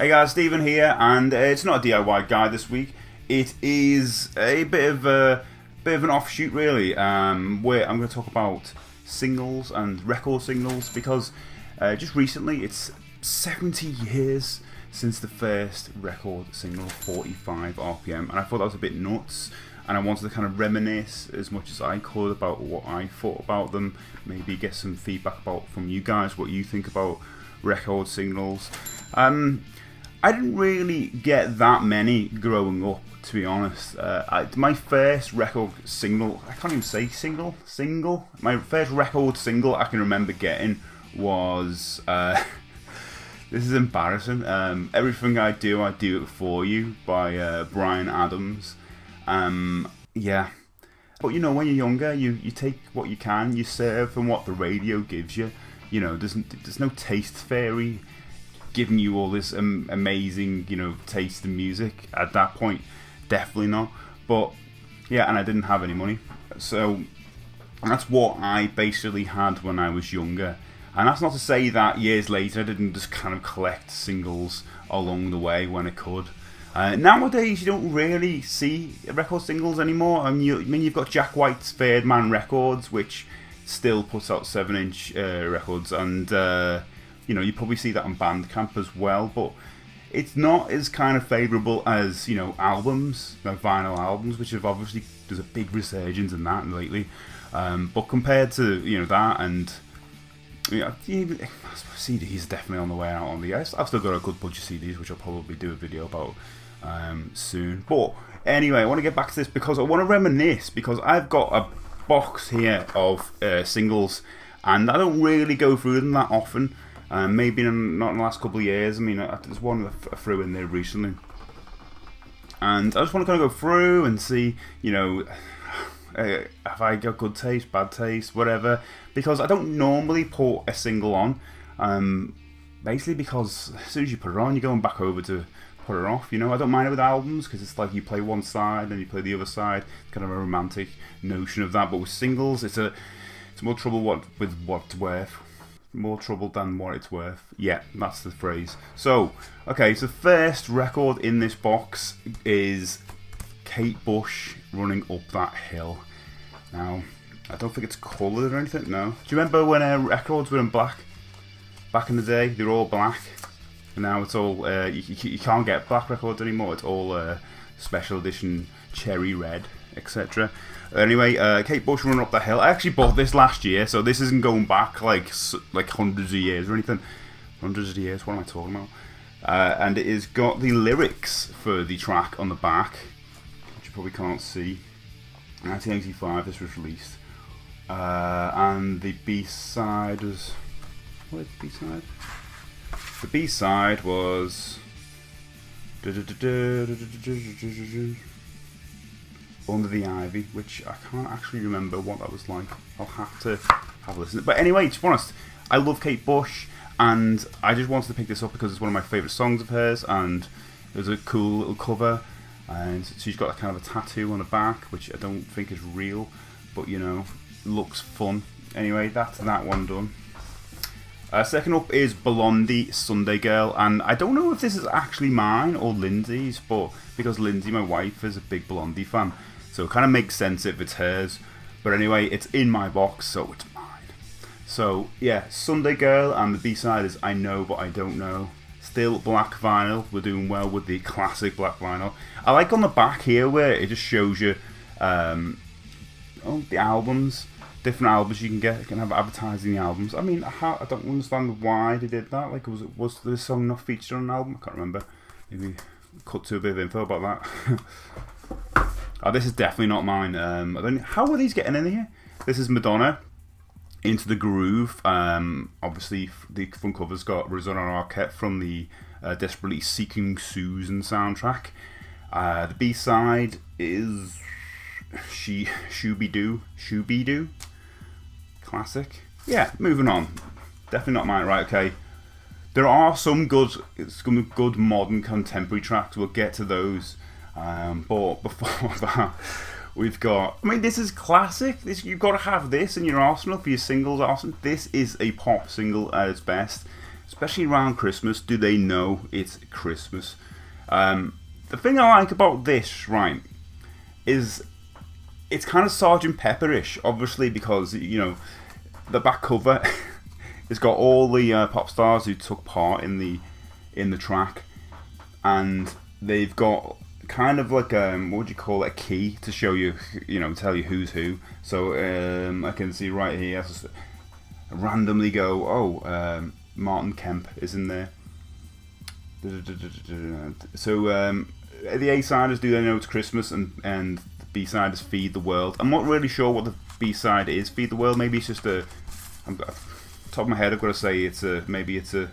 Hey guys, Stephen here, and it's not a DIY guide this week. It is a bit of an offshoot, really, where I'm going to talk about singles and record singles because just recently it's 70 years since the first record single, 45 RPM, and I thought that was a bit nuts. And I wanted to kind of reminisce as much as I could about what I thought about them, maybe get some feedback from you guys, what you think about record singles. I didn't really get that many growing up, to be honest. My first record single, I can't even say single. My first record single I can remember getting was, this is embarrassing, Everything I Do It For You by Bryan Adams. Yeah. But you know, when you're younger, you take what you can, you serve from what the radio gives you. You know, there's no taste fairy giving you all this amazing, taste in music at that point. Definitely not. But yeah, and I didn't have any money, so that's what I basically had when I was younger. And that's not to say that years later I didn't just kind of collect singles along the way when I could. Nowadays you don't really see record singles anymore. I mean, you've got Jack White's Third Man Records, which still puts out 7-inch records, and you probably see that on Bandcamp as well, but it's not as kind of favourable as, albums, vinyl albums, which have obviously, there's a big resurgence in that lately. But compared to, that, and CDs definitely on the way out on the I've still got a good bunch of CDs, which I'll probably do a video about soon. But anyway, I want to get back to this because I want to reminisce, because I've got a box here of singles, and I don't really go through them that often. Maybe not in the last couple of years. I mean, there's one I threw in there recently, and I just want to kind of go through and see, have I got good taste, bad taste, whatever. Because I don't normally put a single on, basically because as soon as you put it on, you're going back over to put it off. I don't mind it with albums because it's like you play one side and you play the other side. It's kind of a romantic notion of that. But with singles, it's more trouble with what's worth. More trouble than what it's worth. Yeah, that's the phrase. So, okay, so the first record in this box is Kate Bush, Running Up That Hill. Now, I don't think it's coloured or anything, no. Do you remember when records were in black? Back in the day, they were all black. And now it's all, you can't get black records anymore. It's all special edition cherry red, etc. Anyway, Kate Bush, Running Up That Hill. I actually bought this last year, so this isn't going back like hundreds of years or anything. Hundreds of years, what am I talking about? And it has got the lyrics for the track on the back, which you probably can't see. 1985, this was released. And the B-side was... What is the B-side? The B-side was... Under the Ivy, which I can't actually remember what that was like. I'll have to have a listen. But anyway, to be honest, I love Kate Bush, and I just wanted to pick this up because it's one of my favourite songs of hers, and it was a cool little cover. And she's got kind of a tattoo on the back, which I don't think is real, but looks fun. Anyway, that's that one done. Second up is Blondie, Sunday Girl, and I don't know if this is actually mine or Lindsay's, but because Lindsay, my wife, is a big Blondie fan, so it kind of makes sense if it's hers. But anyway, it's in my box, so it's mine. So yeah, Sunday Girl, and the B-side is I Know But I Don't Know. Still black vinyl. We're doing well with the classic black vinyl. I like on the back here where it just shows you the albums. Different albums you can get. You can have advertising the albums. I mean, I don't understand why they did that. Like, was the song not featured on an album? I can't remember. Maybe cut to a bit of info about that. Oh, this is definitely not mine. How are these getting in here? This is Madonna, Into the Groove. Obviously, the front cover's got Rosanna Arquette from the Desperately Seeking Susan soundtrack. The B-side is Shooby-Doo. Classic. Yeah, moving on. Definitely not mine. Right, okay. There are some good modern contemporary tracks. We'll get to those. But before that, we've got... I mean, this is classic. You've got to have this in your arsenal for your singles arsenal. This is a pop single at its best. especially around Christmas. Do they know it's Christmas? The thing I like about this, right, is it's kind of Sergeant Pepper-ish, obviously, because, you know, the back cover has got all the pop stars who took part in the track, and they've got kind of like what would you call it, a key to show you, you know, tell you who's who. So I can see right here, randomly go, oh, Martin Kemp is in there. So the A-side is Do They Know It's Christmas, and the B-side is Feed the World. I'm not really sure what the B-side is, Feed the World. Maybe it's just top of my head I've got to say it's maybe it's a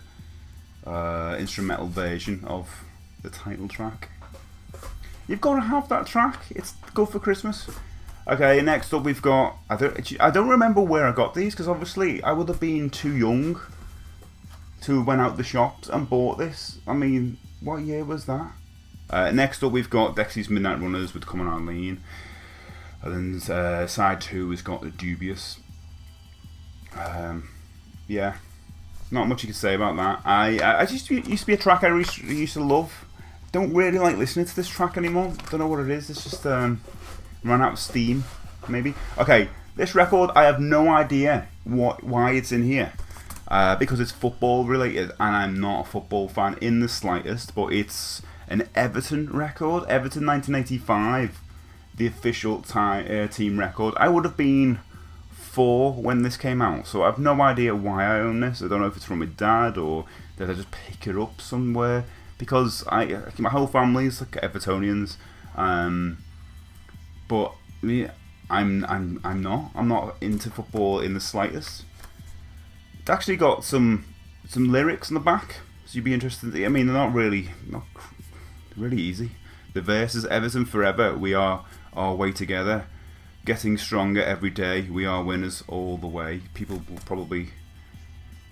instrumental version of the title track. You've got to have that track. It's good for Christmas. Okay, next up we've got, I don't remember where I got these, because obviously I would have been too young to have went out the shops and bought this. I mean, what year was that? Next up we've got Dexy's Midnight Runners with Come On Arlene. And then side 2 has got The Dubious. Yeah, not much you can say about that. I just used to be a track I used to love. Don't really like listening to this track anymore. Don't know what it is. It's just run out of steam, maybe. Okay, this record, I have no idea why it's in here. Because it's football related, and I'm not a football fan in the slightest, but it's an Everton record, Everton 1985, the official team record. I would have been 4 when this came out, so I have no idea why I own this. I don't know if it's from my dad, or did I just pick it up somewhere, because my whole family is like Evertonians, but yeah, I'm not into football in the slightest. It's actually got some lyrics in the back, so you'd be interested. I mean, they're not really easy. The verse is Everton forever, we are our way together, getting stronger every day, we are winners all the way. People will probably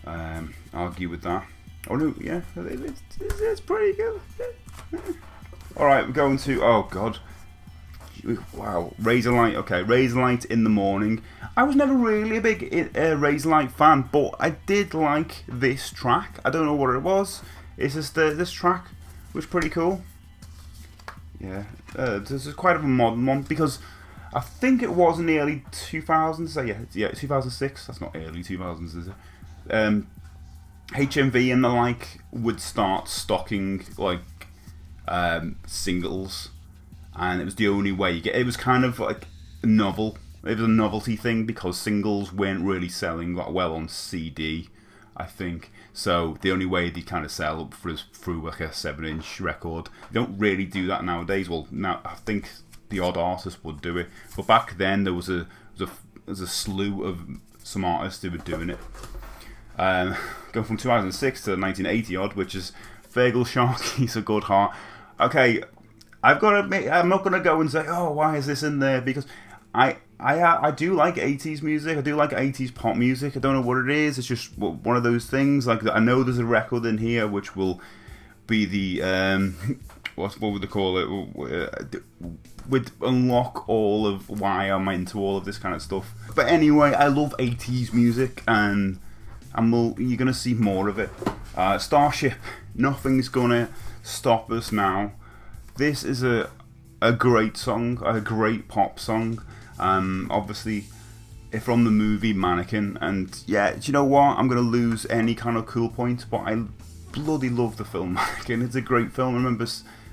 argue with that. Oh no, yeah, it's pretty good. Alright, we're going to, oh god, wow, Razorlight. Okay, Razorlight in the Morning. I was never really a big Razorlight fan, but I did like this track. I don't know what it was. It's just this track was pretty cool. Yeah, this is quite a modern one, because I think it was in the early 2000s. So yeah, 2006. That's not early 2000s, is it? HMV and the like would start stocking like singles, and it was the only way you get. It was kind of like a novel. It was a novelty thing, because singles weren't really selling that well on CD, I think. So the only way they kind of sell up for us through like a 7-inch record. They don't really do that nowadays. Well, now I think the odd artist would do it, but back then there was a slew of some artists who were doing it. Going from 2006 to 1980 odd, which is Fergal Sharkey's A Good Heart. Okay, I've got to admit, I'm not going to go and say, oh, why is this in there? Because I do like 80s music. I do like 80s pop music. I don't know what it is. It's just one of those things. Like, I know there's a record in here which will be the what would they call it? Would unlock all of why I'm into all of this kind of stuff. But anyway, I love 80s music, and you're gonna see more of it. Starship, Nothing's Gonna Stop Us Now. This is a great song, a great pop song. Obviously, from the movie Mannequin, and yeah, do you know what? I'm gonna lose any kind of cool points, but I bloody love the film Mannequin. It's a great film. I remember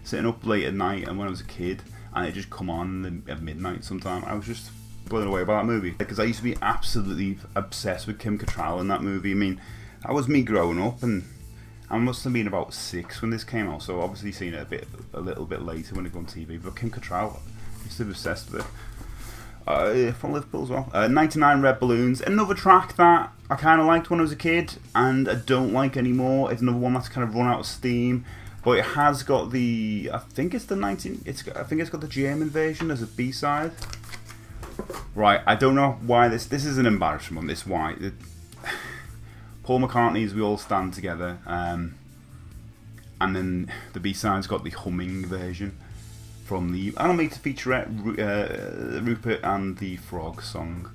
sitting up late at night, and when I was a kid, and it just come on at midnight sometime. I was just blown away by that movie, because I used to be absolutely obsessed with Kim Cattrall in that movie. I mean, that was me growing up, and I must have been about 6 when this came out, so obviously seen it a little bit later when it got on TV. But Kim Cattrall, I used to be obsessed with it. From Liverpool as well. 99 Red Balloons, another track that I kind of liked when I was a kid, and I don't like anymore. It's another one that's kind of run out of steam, but it has got the, I think it's got the German version as a B-side. Right, I don't know why this is an embarrassment. This why Paul McCartney's We All Stand Together, and then the B-side's got the humming version from the animated featurette Rupert and the Frog song.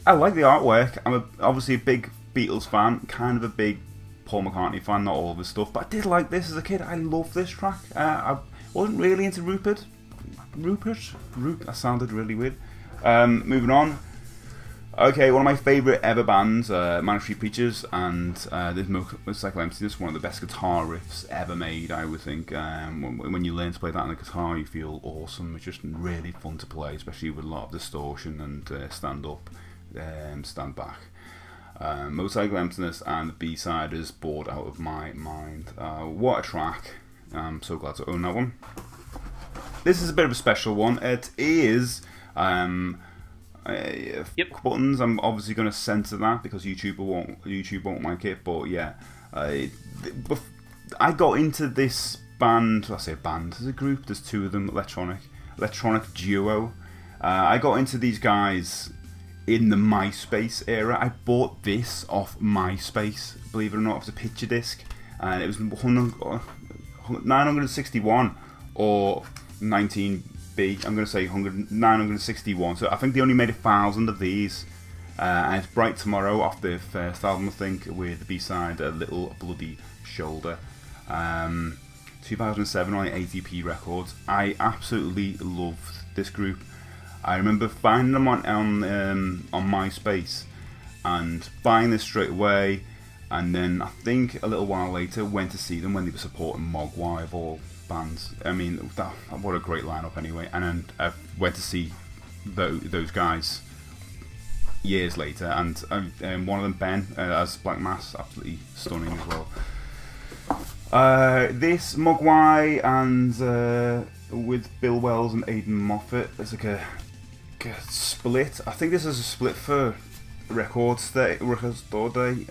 I like the artwork. I'm obviously a big Beatles fan, kind of a big Paul McCartney fan, not all of his stuff, but I did like this as a kid. I loved this track. I wasn't really into Rupert. That sounded really weird. Moving on. Okay, one of my favourite ever bands, Manic Street Preachers, and this Motorcycle Emptiness, one of the best guitar riffs ever made, I would think. When you learn to play that on the guitar, you feel awesome. It's just really fun to play, especially with a lot of distortion and stand up, stand back. Motorcycle Emptiness and the B-side is Bored Out of My Mind. What a track. I'm so glad to own that one. This is a bit of a special one. It is... buttons. I'm obviously going to censor that because YouTube won't like it. But yeah, I got into this band. I say band. There's a group. There's two of them. Electronic duo. I got into these guys in the MySpace era. I bought this off MySpace. Believe it or not, it was a picture disc, and it was 961 or 19. I'm going to say 961. So I think they only made 1,000 of these. And it's Bright Tomorrow off the first album, I think, with the B-side A Little Bloody Shoulder. 2007 on ATP Records. I absolutely loved this group. I remember finding them on MySpace and buying this straight away. And then I think a little while later went to see them when they were supporting Mogwai of all bands. I mean, what a great lineup anyway. And then I went to see those guys years later, and one of them, Ben, as Black Mass, absolutely stunning as well. This Mogwai and with Bill Wells and Aidan Moffat, it's like a split. I think this is a split for Record Store Day.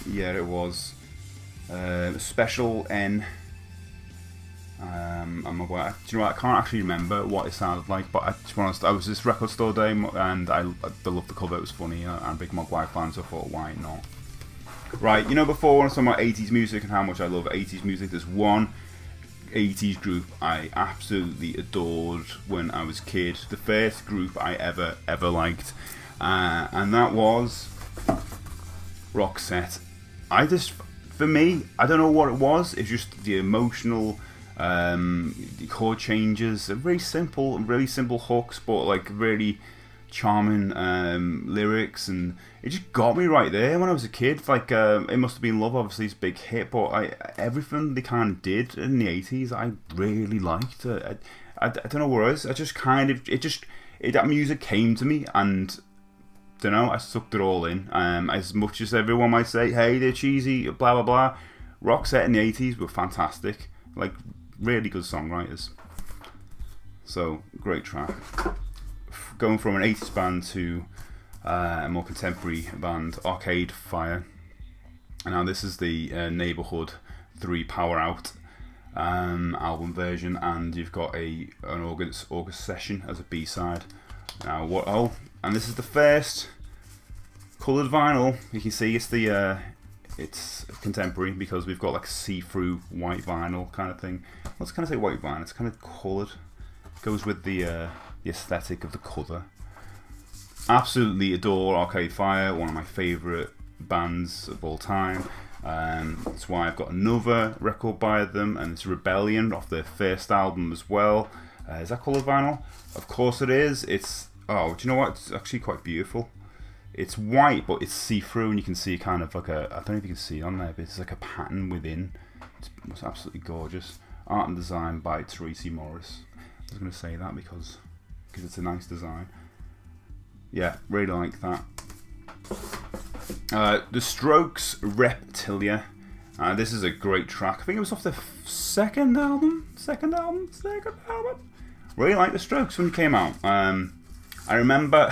Yeah, it was Special N. Do you know what? I can't actually remember what it sounded like, but to be honest, I was this Record Store Day and I loved the cover. It was funny. I'm a big Mogwai fan, so I thought, why not? Right, before when I was talking about 80s music and how much I love 80s music, there's one 80s group I absolutely adored when I was a kid. The first group I ever liked, and that was Roxette. For me, I don't know what it was. It's just the emotional chord changes, really simple hooks, but like really charming lyrics, and it just got me right there when I was a kid. Like It Must Have Been Love, obviously, it's a big hit, but everything they kind of did in the 80s, I really liked. I don't know what it was. I just kind of that music came to me, and don't know, I sucked it all in. As much as everyone might say, hey, they're cheesy, blah blah blah, Roxette in the 80s were fantastic. Like, really good songwriters. So, great track. Going from an 80s band to a more contemporary band, Arcade Fire. And now this is the Neighbourhood 3 Power Out album version, and you've got an August session as a B-side. Now and this is the first coloured vinyl. You can see it's contemporary because we've got like see-through white vinyl kind of thing. Let's kind of say white vinyl. It's kind of coloured. Goes with the aesthetic of the cover. Absolutely adore Arcade Fire. One of my favourite bands of all time. That's why I've got another record by them, and it's Rebellion off their first album as well. Is that coloured vinyl? Of course it is. Do you know what? It's actually quite beautiful. It's white, but it's see-through, and you can see kind of like I don't know if you can see it on there, but it's like a pattern within. It's absolutely gorgeous. Art and design by Tracy Morris. I was going to say that because it's a nice design. Yeah, really like that. The Strokes, Reptilia. This is a great track. I think it was off their second album. Really like the Strokes when it came out. I remember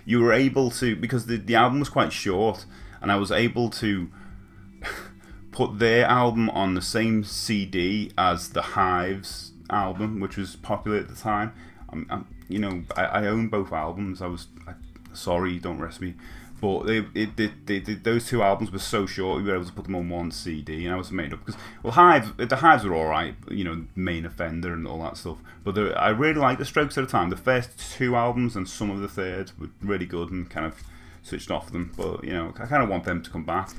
you were able to, because the album was quite short, and I was able to put their album on the same CD as the Hives album, which was popular at the time. I own both albums. Sorry, don't arrest me. But those two albums were so short, we were able to put them on one CD, and I was made up because the Hives were all right, Main Offender and all that stuff. But I really liked the Strokes at the time. The first two albums and some of the third were really good, and kind of switched off them. But I kind of want them to come back.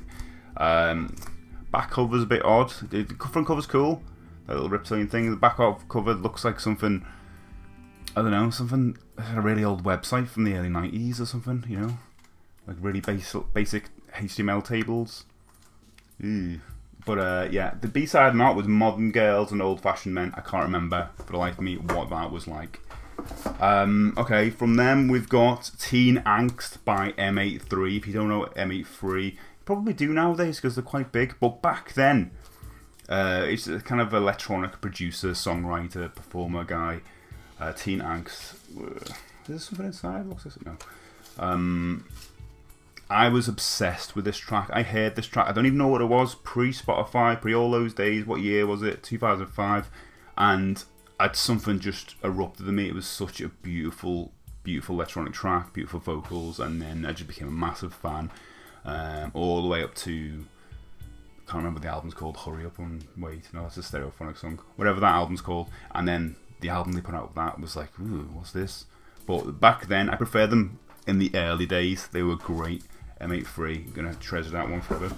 Back cover's a bit odd. The front cover's cool. That little reptilian thing. The back cover looks like something, I don't know, something, a really old website from the early 90s or something, you know? Like really basic HTML tables. Ew. But yeah, the B-side and art was Modern Girls and Old Fashioned Men. I can't remember for the life of me what that was like. Okay, from them we've got Teen Angst by M83. If you don't know M83, you probably do nowadays because they're quite big. But back then, it's a kind of electronic producer, songwriter, performer guy. Teen Angst. Is there something inside? What's this? No. I was obsessed with this track. I heard this track. I don't even know what it was. Pre-Spotify, pre all those days. What year was it? 2005. And something just erupted in me. It was such a beautiful, beautiful electronic track, beautiful vocals, and then I just became a massive fan. All the way up to, I can't remember what the album's called. Hurry Up and Wait. No, that's a Stereophonic song. Whatever that album's called. And then the album they put out with that was like, ooh, what's this? But back then, I preferred them in the early days. They were great. M83, I'm gonna treasure that one forever.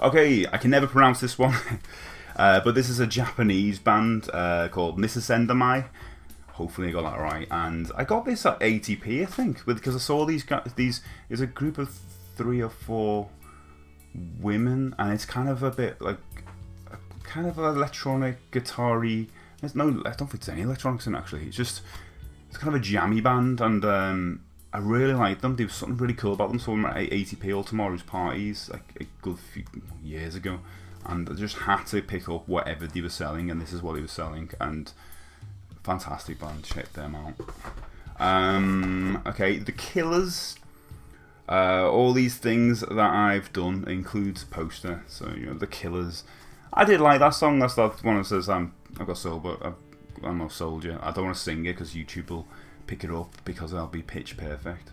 Okay, I can never pronounce this one, but this is a Japanese band called Misasendamai. Hopefully I got that right. And I got this at ATP, I think, because I saw these guys. There's a group of 3 or 4 women, and it's kind of a bit like, kind of electronic, guitar-y. There's no, I don't think there's any electronics in it, actually. It's kind of a jammy band, and I really like them. There was something really cool about them. Saw them at ATP All Tomorrow's parties like a good few years ago, and I just had to pick up whatever they were selling, and this is what they were selling, and fantastic band. Check them out. Okay, The Killers. All these things that I've done includes poster. So you know, The Killers. I did like that song. That's the one that says I've got soul, but I'm no soldier. I don't want to sing it because YouTube will pick it up because I'll be pitch perfect.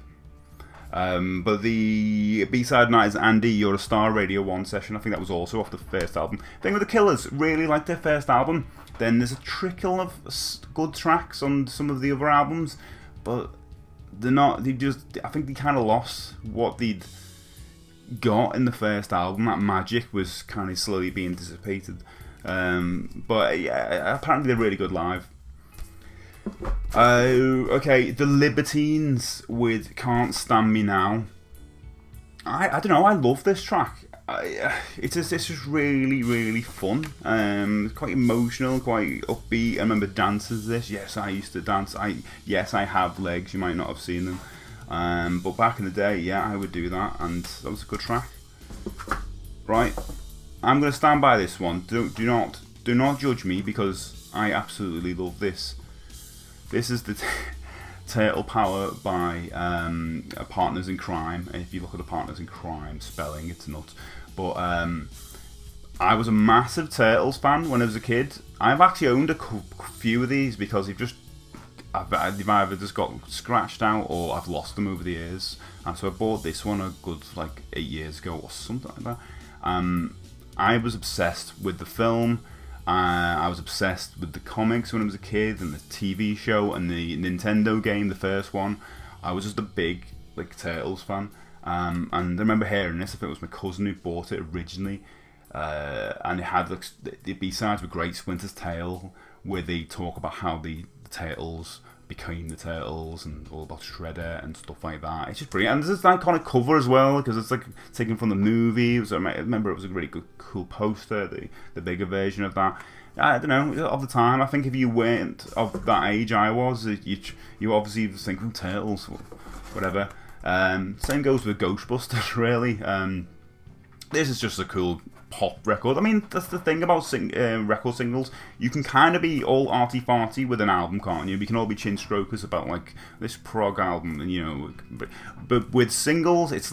But the B-side night is Andy, You're a Star Radio 1 session. I think that was also off the first album. Thing with The Killers, really like their first album. Then there's a trickle of good tracks on some of the other albums, but they're not. I think they kind of lost what they'd got in the first album. That magic was kind of slowly being dissipated. But yeah, apparently they're really good live. Okay, The Libertines with Can't Stand Me Now. I don't know, I love this track. It's just really, really fun. Quite emotional, quite upbeat. I remember dances this. Yes, I used to dance. Yes, I have legs. You might not have seen them. But back in the day, yeah, I would do that, and that was a good track. Right, I'm going to stand by this one. Do not judge me, because I absolutely love this. This is the Turtle Power by Partners in Crime. If you look at the Partners in Crime spelling, it's nuts. But I was a massive Turtles fan when I was a kid. I've actually owned a few of these because they've either just got scratched out or I've lost them over the years. And so I bought this one a good 8 years ago or something like that. I was obsessed with the film. I was obsessed with the comics when I was a kid, and the TV show, and the Nintendo game, the first one. I was just a big Turtles fan, and I remember hearing this. I think it was my cousin who bought it originally, and it had the B-sides were great. Splinter's Tale, where they talk about how the Turtles became the Turtles and all about Shredder and stuff like that. It's just brilliant, and there's this iconic cover as well because it's taken from the movie. I remember it was a really cool poster, the bigger version of that. I don't know, of the time, I think if you weren't of that age I was, you obviously was thinking Turtles, whatever. Same goes with Ghostbusters, really. This is just a cool pop record. I mean, that's the thing about record singles. You can kind of be all arty-farty with an album, can't you? We can all be chin strokers about this prog album, and but with singles, it's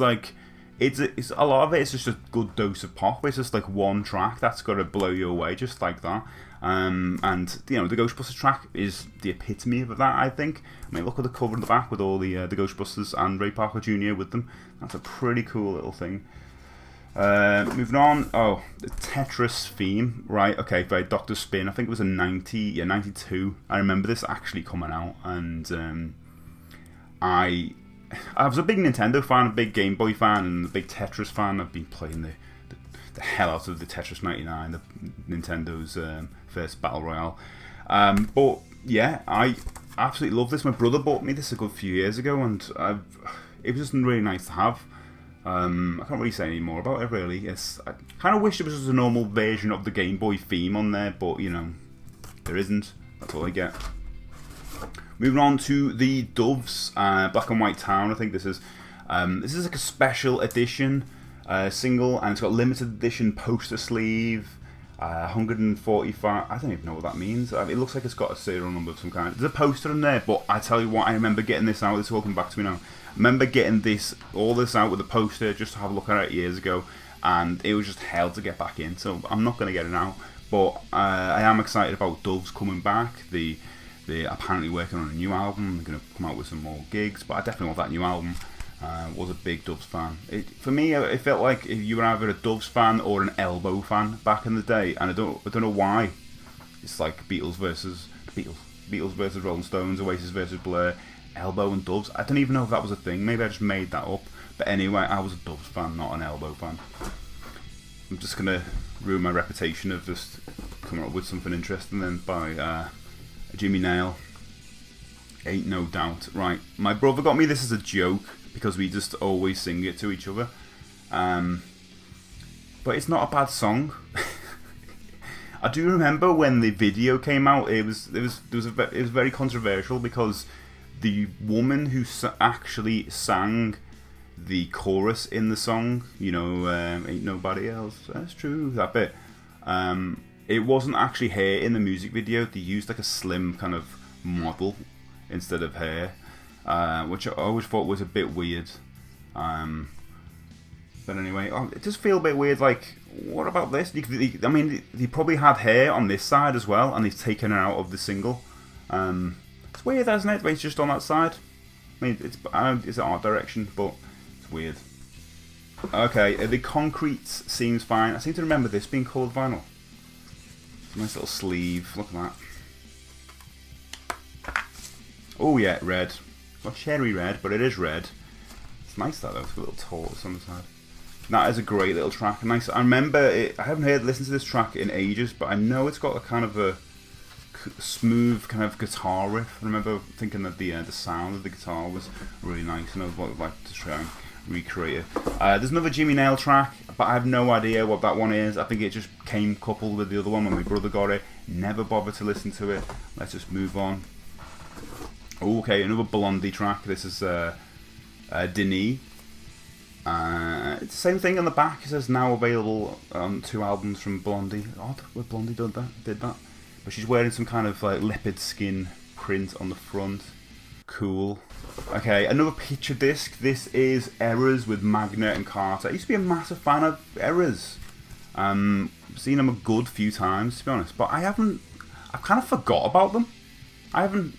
it's a lot of it. It's just a good dose of pop. It's just one track that's got to blow you away, just like that. And the Ghostbusters track is the epitome of that, I think. I mean, look at the cover in the back with all the Ghostbusters and Ray Parker Jr. with them. That's a pretty cool little thing. Moving on. Oh, the Tetris theme, right? Okay, by Dr. Spin. I think it was a 92. I remember this actually coming out, and I was a big Nintendo fan, a big Game Boy fan, and a big Tetris fan. I've been playing the the hell out of the Tetris 99, the Nintendo's first battle royale. But yeah, I absolutely love this. My brother bought me this a good few years ago, and it was just really nice to have. I can't really say any more about it, really. I kind of wish there was just a normal version of the Game Boy theme on there, but, you know, there isn't. That's all I get. Moving on to the Doves Black and White Town. I think this is like a special edition single, and it's got limited edition poster sleeve. 145. I don't even know what that means. It looks like it's got a serial number of some kind. There's a poster in there, but I tell you what, I remember getting this out. It's all coming back to me now. I remember getting all this out with a poster just to have a look at it years ago, and it was just hell to get back in. So I'm not going to get it now, but I am excited about Doves coming back. They're apparently working on a new album. They're going to come out with some more gigs, but I definitely want that new album. Was a big Doves fan. For me, it felt like if you were either a Doves fan or an Elbow fan back in the day, and I don't know why. It's like Beatles versus Rolling Stones, Oasis versus Blur, Elbow and Doves. I don't even know if that was a thing. Maybe I just made that up. But anyway, I was a Doves fan, not an Elbow fan. I'm just gonna ruin my reputation of just coming up with something interesting then by Jimmy Nail. Ain't no doubt. Right, my brother got me this as a joke, because we just always sing it to each other. But it's not a bad song. I do remember when the video came out, it was very controversial, because the woman who actually sang the chorus in the song, you know, ain't nobody else, that's true, that bit, it wasn't actually her in the music video. They used like a slim kind of model instead of her. Which I always thought was a bit weird. But anyway, it does feel a bit weird. Like, what about this? I mean, they probably had hair on this side as well, and they've taken her out of the single. It's weird, isn't it? But it's just on that side. I mean, it's an art direction, but it's weird. Okay, the Concrete seems fine. I seem to remember this being colored vinyl. It's a nice little sleeve. Look at that. Oh yeah, red. Not cherry red, but it is red. It's nice that though, it's got a little tortoise on the side. That is a great little track. Nice. I remember it. I haven't listened to this track in ages, but I know it's got a kind of a smooth kind of guitar riff. I remember thinking that the sound of the guitar was really nice, and I would like to try and recreate it. There's another Jimmy Nail track, but I have no idea what that one is. I think it just came coupled with the other one when my brother got it. Never bothered to listen to it. Let's just move on. Okay, another Blondie track. This is Denis. It's the same thing on the back. It says now available on 2 albums from Blondie. Odd, where Blondie did that. But she's wearing some kind of like leopard skin print on the front. Cool. Okay, another picture disc. This is Errors with Magna and Carter. I used to be a massive fan of Errors. Seen them a good few times, to be honest. But I've kind of forgot about them. I haven't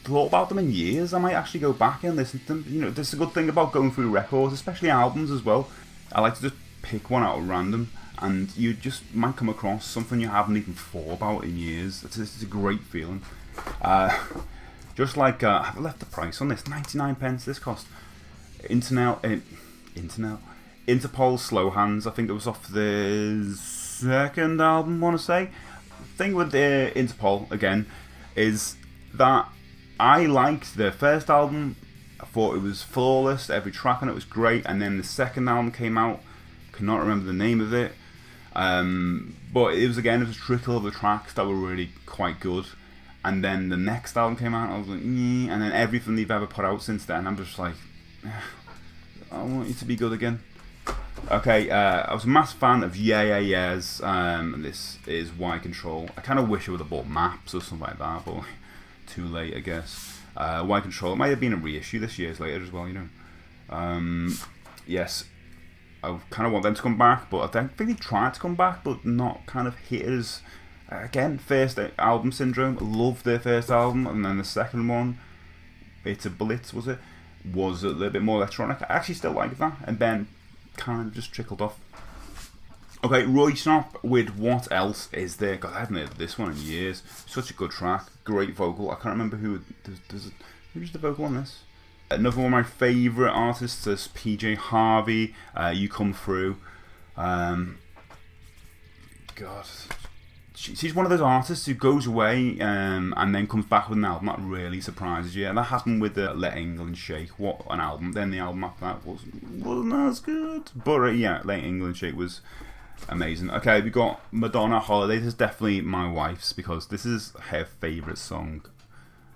thought about them in years. I might actually go back and listen to them. You know, there's a good thing about going through records, especially albums as well. I like to just pick one out at random, and you just might come across something you haven't even thought about in years. It's a great feeling. Just like I've left the price on this, 99 pence. This cost Interpol Slow Hands. I think it was off the second album, I want to say. The thing with Interpol again is that I liked their first album. I thought it was flawless. Every track on it was great. And then the second album came out. Cannot remember the name of it. But it was a trickle of the tracks that were really quite good. And then the next album came out. And I was like, and then everything they've ever put out since then, I'm just like, I want you to be good again. Okay, I was a massive fan of Yeah Yeah Yeahs. And this is Y Control. I kind of wish I would have bought Maps or something like that, but too late, I guess. Y Control. It might have been a reissue this year's later as well, you know. Yes, I kind of want them to come back, but I think they tried to come back, but not kind of hit as. Again, first album syndrome. Loved their first album, and then the second one, It's a Blitz, was a little bit more electronic. I actually still like that, and then kind of just trickled off. Okay, Roy Snop with What Else Is There? God, I haven't heard this one in years. Such a good track, great vocal. I can't remember who's the vocal on this. Another one of my favourite artists is PJ Harvey. You Come Through. God. She's one of those artists who goes away and then comes back with an album that really surprises you. And that happened with the Let England Shake. What an album. Then the album after that wasn't as good. But yeah, Let England Shake was amazing. Okay, we got Madonna, Holiday. This is definitely my wife's because this is her favourite song.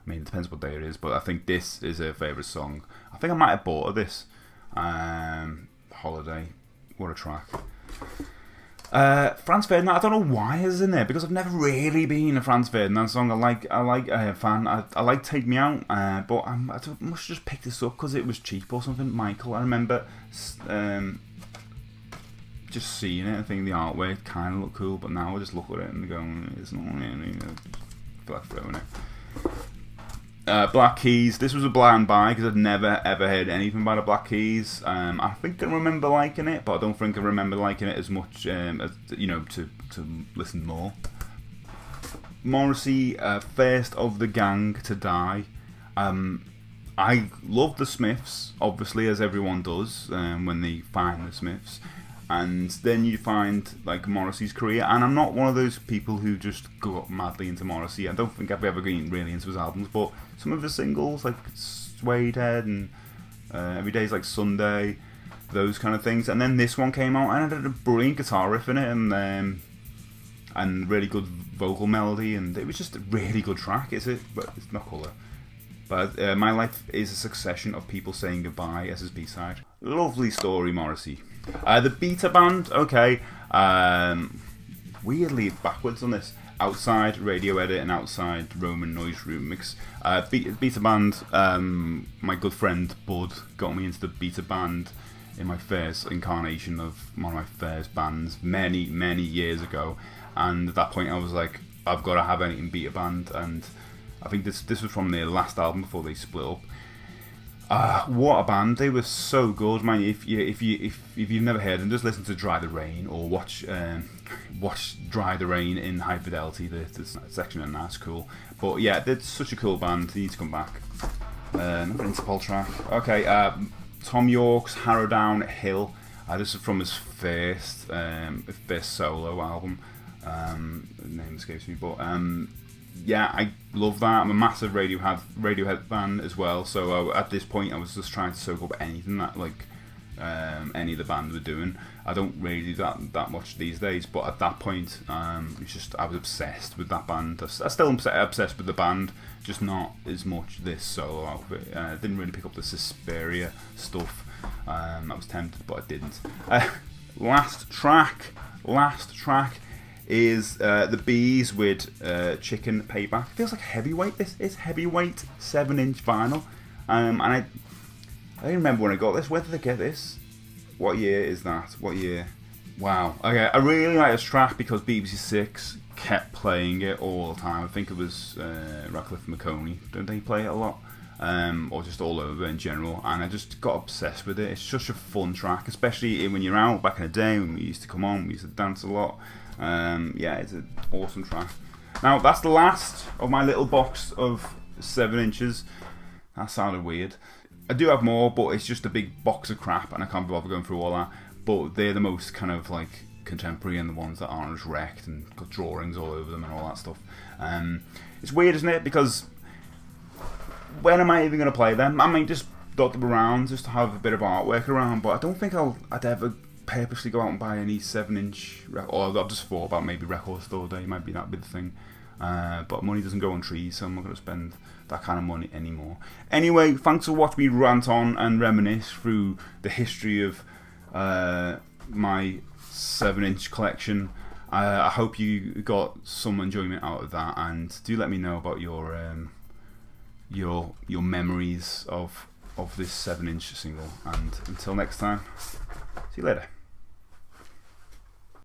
I mean, it depends what day it is, but I think this is her favourite song. I think I might have bought her this. Holiday. What a track. Franz Ferdinand, I don't know why it's in there because I've never really been a Franz Ferdinand song. I like fan. I like Take Me Out, but I must just pick this up because it was cheap or something. Michael, I remember just seeing it and thinking the artwork kind of looked cool, but now I just look at it and go, it's not really. I feel like throwing it. Black Keys. This was a blind buy because I'd never ever heard anything about the Black Keys. I think I remember liking it, but I don't think I remember liking it as much as to listen more. Morrissey, first of the gang to die. I love the Smiths, obviously, as everyone does when they find the Smiths. And then you find like Morrissey's career, and I'm not one of those people who just go up madly into Morrissey. I don't think I've ever been really into his albums, but some of his singles like Suede Head and Every Day's Like Sunday, those kind of things. And then this one came out and it had a brilliant guitar riff in it and really good vocal melody, and it was just a really good track. But it's not colour. But My Life is a Succession of People Saying Goodbye as his B-side. Lovely story, Morrissey. The Beta Band, okay. Weirdly backwards on this. Outside Radio Edit and Outside Roman Noise Room Mix. Beta Band, my good friend Bud got me into the Beta Band in my first incarnation of one of my first bands many, many years ago. And at that point I was like, I've got to have anything Beta Band, and I think this was from their last album before they split up. What a band! They were so good, man. If you've never heard them, just listen to Dry the Rain or watch Dry the Rain in high fidelity. The section and that's cool. But yeah, they're such a cool band. They need to come back. Another Interpol track. Okay, Tom York's Harrow Down Hill. This is from his first solo album. The name escapes me, but yeah, I love that. I'm a massive Radiohead fan as well. So at this point, I was just trying to soak up anything that any of the band were doing. I don't really do that much these days, but at that point, it's just I was obsessed with that band. I still am obsessed with the band, just not as much this solo outfit. I didn't really pick up the Suspiria stuff. I was tempted, but I didn't. Last track is the Bees with Chicken Payback. Feels like heavyweight. This is heavyweight 7-inch vinyl. And I don't remember when I got this. Where did I get this? What year is that? What year? Wow. Okay, I really like this track because BBC Six kept playing it all the time. I think it was Radcliffe and McConey. Don't they play it a lot? Or just all over in general, and I just got obsessed with it. It's such a fun track, especially when you're out back in the day when we used to come on, we used to dance a lot. Yeah, it's an awesome track. Now that's the last of my little box of 7 inches. That sounded weird. I do have more, but it's just a big box of crap and I can't bother going through all that. But they're the most kind of like contemporary and the ones that aren't as wrecked and got drawings all over them and all that stuff. It's weird, isn't it? Because when am I even going to play them? I might just dot them around just to have a bit of artwork around, but I don't think I'd ever purposely go out and buy any 7-inch or I've just thought about maybe Record Store Day might be that big thing, but money doesn't go on trees, so I'm not going to spend that kind of money anymore. Anyway, thanks for watching me rant on and reminisce through the history of my 7-inch collection. I hope you got some enjoyment out of that, and do let me know about your memories of this 7-inch single. And until next time, see you later.